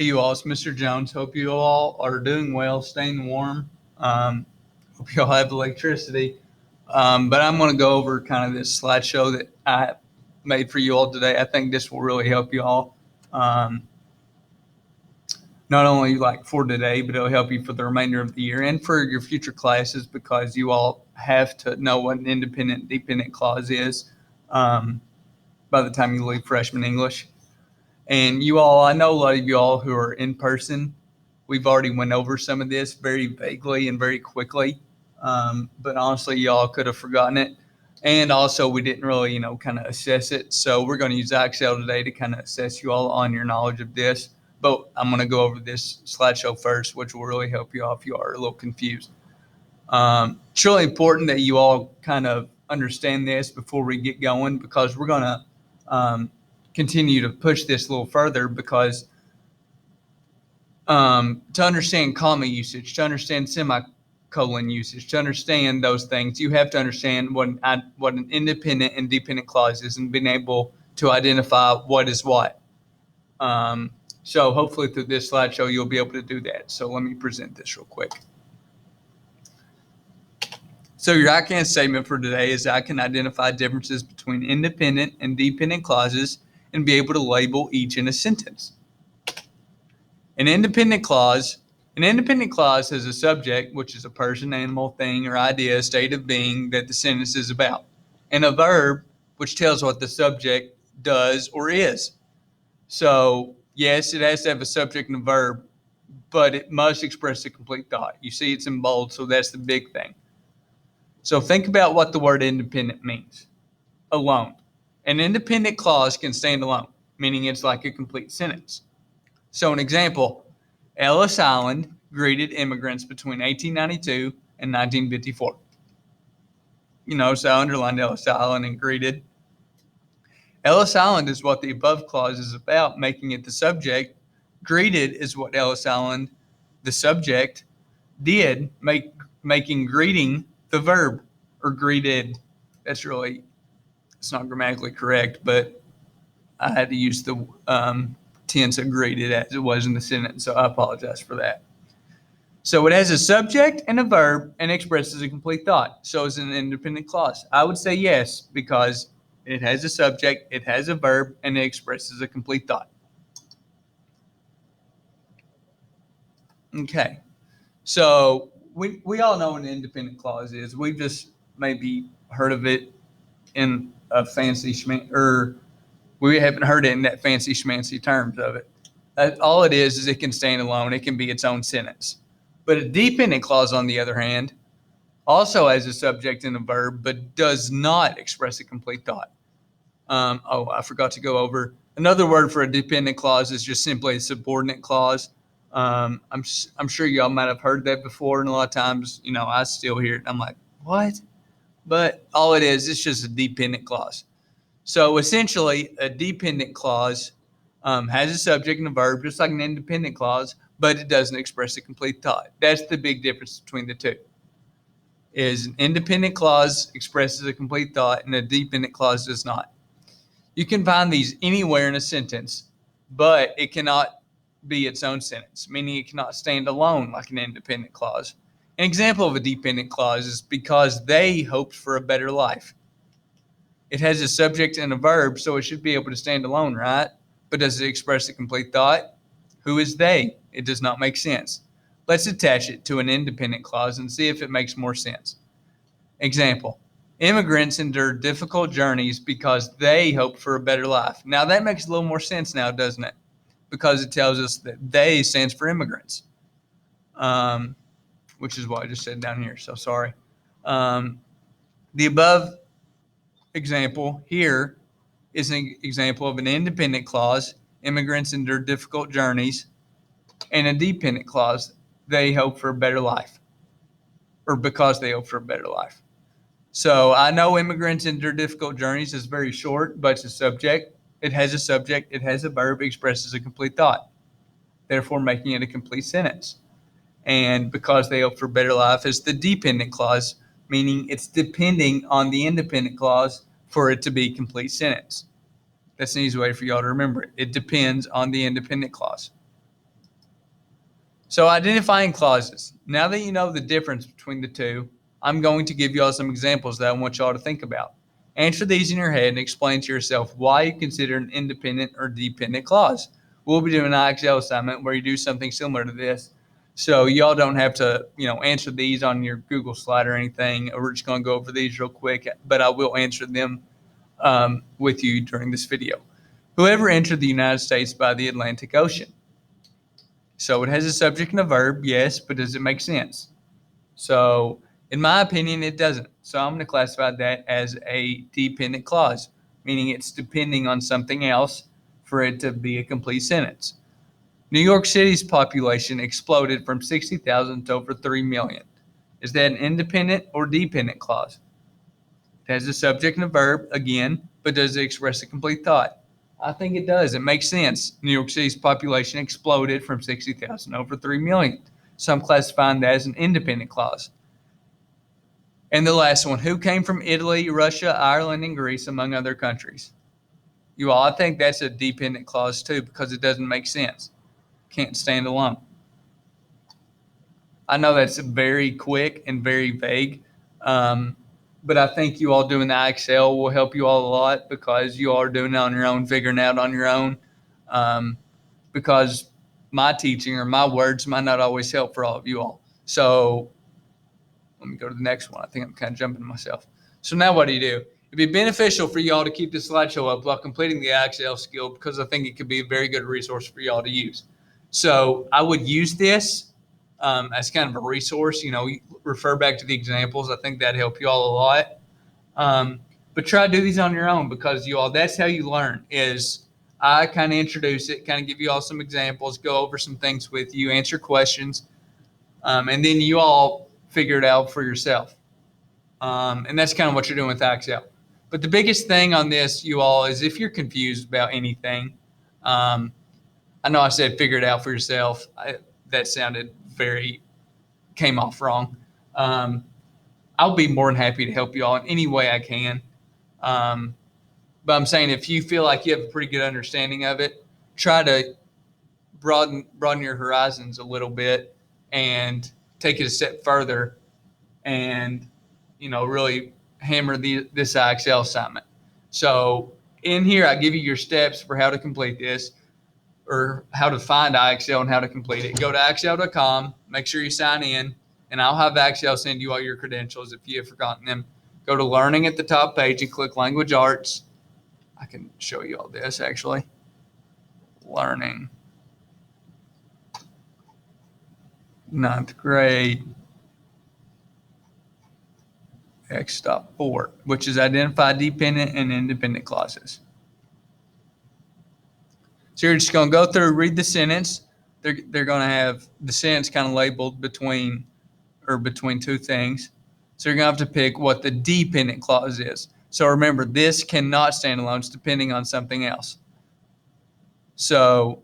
Hey, you all, it's Mr. Jones. Hope you all are doing well, staying warm. Hope you all have electricity. But I'm going to go over kind of this slideshow that I made for you all today. I think this will really help you all. Um, Not only like for today, but it'll help you for the remainder of the year and for your future classes because you all have to know what an independent dependent clause is um, by the time you leave freshman English. And you all, I know a lot of you all who are in person, we've already went over some of this very vaguely and very quickly. But honestly, y'all could have forgotten it. And also, we didn't really, kind of assess it. So we're going to use IXL today to kind of assess you all on your knowledge of this. But I'm going to go over this slideshow first, which will really help you all if you are a little confused. It's really important that you all kind of understand this before we get going because we're going to continue to push this a little further because to understand comma usage, to understand semicolon usage, to understand those things, you have to understand what an independent and dependent clause is and being able to identify what is what. So hopefully through this slideshow, you'll be able to do that. So let me present this real quick. So your I can statement for today is I can identify differences between independent and dependent clauses and be able to label each in a sentence. An independent clause has a subject, which is a person, animal, thing, or idea, state of being that the sentence is about, and a verb, which tells what the subject does or is. So yes, it has to have a subject and a verb, but it must express a complete thought. You see it's in bold, so that's the big thing. So think about what the word independent means. Alone. An independent clause can stand alone, meaning it's like a complete sentence. So an example, Ellis Island greeted immigrants between 1892 and 1954. So I underlined Ellis Island and greeted. Ellis Island is what the above clause is about, making it the subject. Greeted is what Ellis Island, the subject, did, making greeting the verb, or greeted. It's not grammatically correct, but I had to use the tense of greeted as it was in the sentence, so I apologize for that. So it has a subject and a verb and expresses a complete thought. So it's an independent clause. I would say yes, because it has a subject, it has a verb, and it expresses a complete thought. Okay. So we all know what an independent clause is. We've just maybe heard of it in a fancy or we haven't heard it in that fancy schmancy terms of it. All it is it can stand alone. It can be its own sentence. But a dependent clause, on the other hand, also has a subject and a verb, but does not express a complete thought. I forgot to go over another word for a dependent clause is just simply a subordinate clause. I'm sure y'all might have heard that before, and a lot of times, I still hear it. And I'm like, what? But all it is, it's just a dependent clause. So essentially, a dependent clause has a subject and a verb, just like an independent clause, but it doesn't express a complete thought. That's the big difference between the two. Is an independent clause expresses a complete thought, and a dependent clause does not. You can find these anywhere in a sentence, but it cannot be its own sentence, meaning it cannot stand alone like an independent clause. An example of a dependent clause is because they hoped for a better life. It has a subject and a verb, so it should be able to stand alone, right? But does it express a complete thought? Who is they? It does not make sense. Let's attach it to an independent clause and see if it makes more sense. Example, immigrants endure difficult journeys because they hope for a better life. Now that makes a little more sense now, doesn't it? Because it tells us that they stands for immigrants, which is what I just said down here, so sorry. The above example here is an example of an independent clause, immigrants endure difficult journeys, and a dependent clause, they hope for a better life, or because they hope for a better life. So I know immigrants endure difficult journeys is very short, but it's a subject. It has a subject, it has a verb, expresses a complete thought, therefore making it a complete sentence. And because they hope for a better life is the dependent clause, meaning it's depending on the independent clause for it to be a complete sentence. That's an easy way for y'all to remember it. It depends on the independent clause. So identifying clauses. Now that you know the difference between the two, I'm going to give you all some examples that I want you all to think about. Answer these in your head and explain to yourself why you consider an independent or dependent clause. We'll be doing an IXL assignment where you do something similar to this. So y'all don't have to, answer these on your Google slide or anything. We're just going to go over these real quick, but I will answer them with you during this video. Whoever entered the United States by the Atlantic Ocean. So it has a subject and a verb, yes, but does it make sense? So in my opinion, it doesn't. So I'm going to classify that as a dependent clause, meaning it's depending on something else for it to be a complete sentence. New York City's population exploded from 60,000 to over 3 million. Is that an independent or dependent clause? It has a subject and a verb, again, but does it express a complete thought? I think it does. It makes sense. New York City's population exploded from 60,000 over 3 million. So I'm classifying that as an independent clause. And the last one, who came from Italy, Russia, Ireland, and Greece, among other countries? You all, I think that's a dependent clause too because it doesn't make sense. Can't stand alone. I know that's very quick and very vague, but I think you all doing the IXL will help you all a lot because you all are doing it on your own, figuring it out on your own. Because my teaching or my words might not always help for all of you all. So let me go to the next one. I think I'm kind of jumping myself. So now what do? It'd be beneficial for y'all to keep this slideshow up while completing the IXL skill because I think it could be a very good resource for y'all to use. So I would use this as kind of a resource. Refer back to the examples. I think that'd help you all a lot. But try to do these on your own because you all, that's how you learn is I kind of introduce it, kind of give you all some examples, go over some things with you, answer questions, and then you all figure it out for yourself. And that's kind of what you're doing with IXL. But the biggest thing on this, you all, is if you're confused about anything, I know I said figure it out for yourself. That sounded came off wrong. I'll be more than happy to help you all in any way I can. But I'm saying if you feel like you have a pretty good understanding of it, try to broaden your horizons a little bit and take it a step further and, really hammer this IXL assignment. So in here, I give you your steps for how to complete this or how to find IXL and how to complete it. Go to IXL.com, make sure you sign in, and I'll have IXL send you all your credentials if you have forgotten them. Go to Learning at the top page and click Language Arts. I can show you all this actually. Learning. 9th grade. X.4, which is identify dependent and independent clauses. So you're just going to go through, read the sentence. They're going to have the sentence kind of labeled between two things. So you're going to have to pick what the dependent clause is. So remember, this cannot stand alone. It's depending on something else. So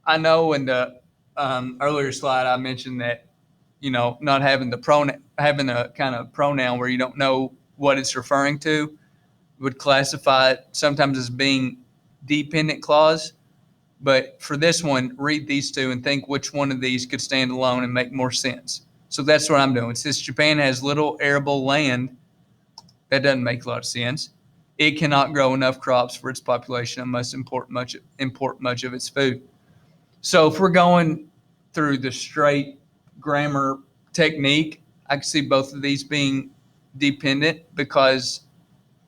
I know in the earlier slide I mentioned that, not having having a kind of pronoun where you don't know what it's referring to would classify it sometimes as being dependent clause. But for this one, read these two and think which one of these could stand alone and make more sense. So that's what I'm doing. Since Japan has little arable land, that doesn't make a lot of sense. It cannot grow enough crops for its population and must import much of its food. So if we're going through the straight grammar technique, I can see both of these being dependent because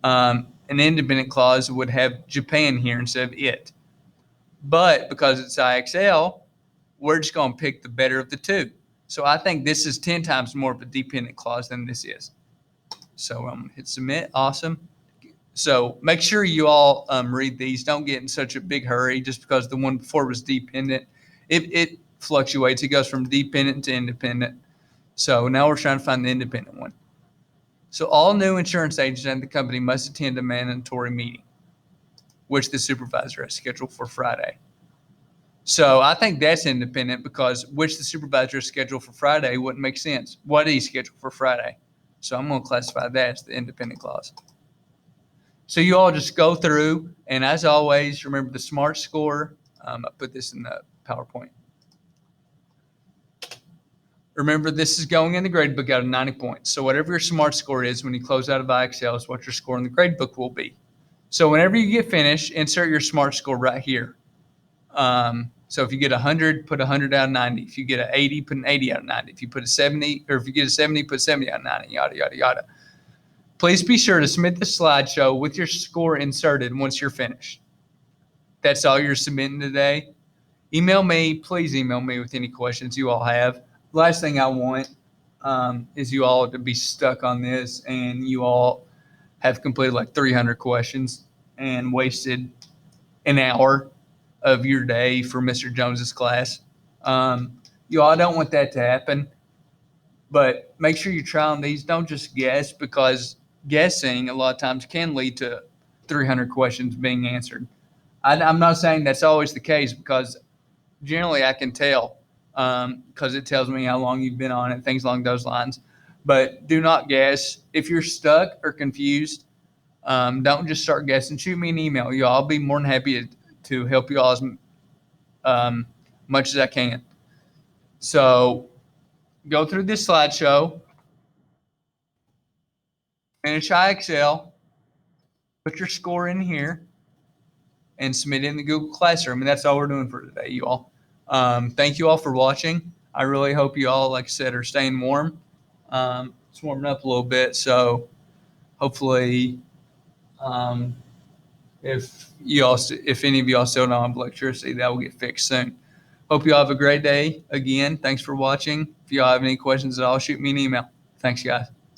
an independent clause would have Japan here instead of it. But because it's IXL, we're just going to pick the better of the two. So I think this is 10 times more of a dependent clause than this is. So I'm going to hit submit. Awesome. So make sure you all read these. Don't get in such a big hurry just because the one before was dependent. It fluctuates. It goes from dependent to independent. So now we're trying to find the independent one. So all new insurance agents and the company must attend a mandatory meeting, which the supervisor has scheduled for Friday. So I think that's independent because which the supervisor is scheduled for Friday wouldn't make sense. What is scheduled for Friday? So I'm going to classify that as the independent clause. So you all just go through, and as always, remember the SMART score. I put this in the PowerPoint. Remember, this is going in the gradebook out of 90 points. So whatever your SMART score is when you close out of IXL is what your score in the gradebook will be. So whenever you get finished, insert your SMART score right here. So if you get 100, put 100 out of 90. If you get an 80, put an 80 out of 90. If you put a 70, or if you get a 70, put 70 out of 90, yada, yada, yada. Please be sure to submit the slideshow with your score inserted once you're finished. That's all you're submitting today. Email me. Please email me with any questions you all have. Last thing I want is you all to be stuck on this and you all have completed like 300 questions and wasted an hour of your day for Mr. Jones's class. You all don't want that to happen, but make sure you try on these. Don't just guess, because guessing a lot of times can lead to 300 questions being answered. I'm not saying that's always the case, because generally I can tell, because it tells me how long you've been on it, things along those lines. But do not guess. If you're stuck or confused, don't just start guessing. Shoot me an email. I'll be more than happy to help you all as much as I can. So go through this slideshow, finish IXL, put your score in here, and submit it in the Google Classroom. And that's all we're doing for today, you all. Thank you all for watching. I really hope you all, like I said, are staying warm. It's warming up a little bit, so hopefully, if any of y'all still don't have electricity, that will get fixed soon. Hope you all have a great day. Again, thanks for watching. If y'all have any questions at all, shoot me an email. Thanks, guys.